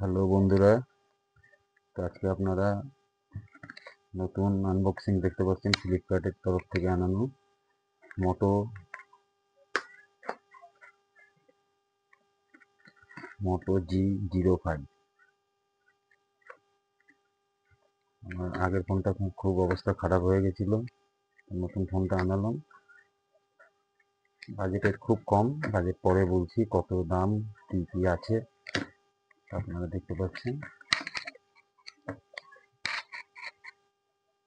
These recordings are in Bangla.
হ্যালো বন্ধুরা, তো আজকে আপনারা নতুন আনবক্সিং দেখতে পাচ্ছেন ফ্লিপকার্টের তরফ থেকে আনানো মোটো G05। আমার আগের ফোনটা খুব অবস্থা খারাপ হয়ে গেছিল, নতুন ফোনটা আনালাম। বাজেটের খুব কম, বাজেট পরে বলছি কত দাম কি কি আছে আপনারা দেখতে পাচ্ছেন।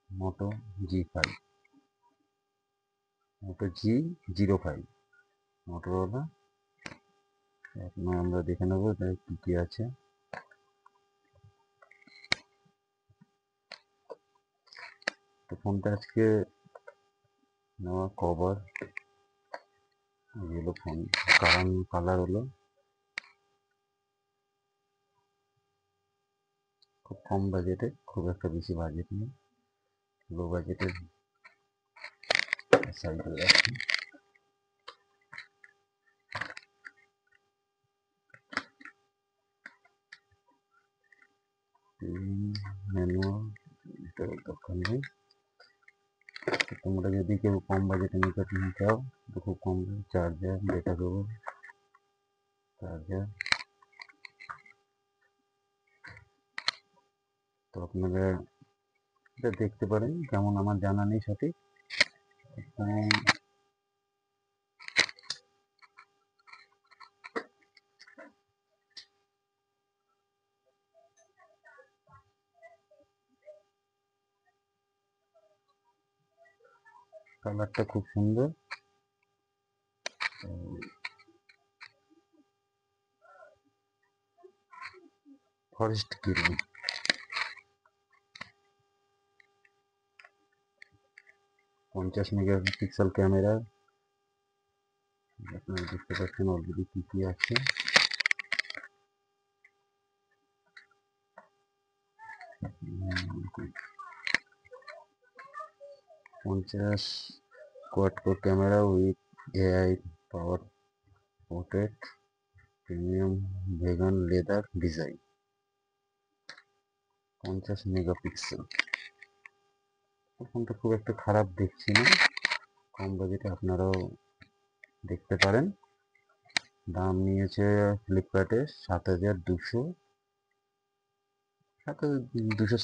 মোটো G5, মোটো G05 মোটরোলা। আমরা দেখে নেবো কি কি আছে। তো ফোনটা আজকে নেওয়া কভার এগুলো, ফোন কালার হলো খুব কম বাজেটে, খুব একটা বেশি বাজেট নেই, লো বাজেটের সাইডে রাখছি। ম্যানুয়াল দরকার নেই। তোমরা যদি কেউ কম বাজেটে নিতে চাও তো খুব কম চার্জার, ডেটা কেবল, চার্জার, তো আপনারা এটা দেখতে পারেন। কেমন আমার জানা নেই সঠিক, কালারটা খুব সুন্দর। Forest green, 50 megapixel camera. আপনারা দেখতে পাচ্ছেন অলরেডি কি কি আছে। 50 quad core camera with AI power portrait, premium vegan leather design, 50 megapixel. ফোনটা খুব একটা খারাপ দেখছি না, কম বাজেটে আপনারাও দেখতে পারেন। দাম নিয়েছে ফ্লিপকার্টে 7,200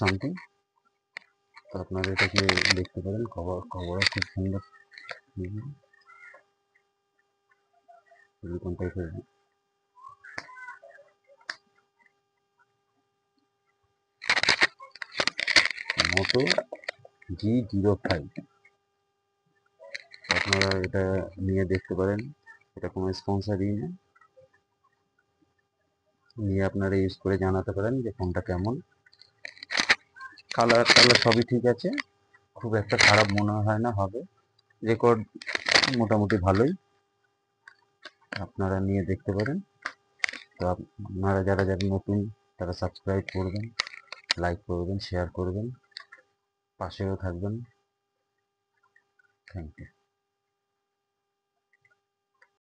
সামথিং। তো আপনারা এটাকে দেখতে পারেন, কভার খুব সুন্দর, এরকম টাইপের। মোটো G05, আপনারা এটা নিয়ে দেখতে পারেন। এটা কোনো স্পন্সারই না, নিয়ে আপনারা ইউজ করে জানাতে পারেন যে ফোনটা কেমন। কালার সবই ঠিক আছে, খুব একটা খারাপ মনে হয় না হবে। রেকর্ড মোটামুটি ভালোই, আপনারা নিয়ে দেখতে পারেন। তো আপনারা যারা যারা নতুন তারা সাবস্ক্রাইব করবেন, লাইক করবেন, শেয়ার করবেন, পাশেও থাকবেন। Thank you.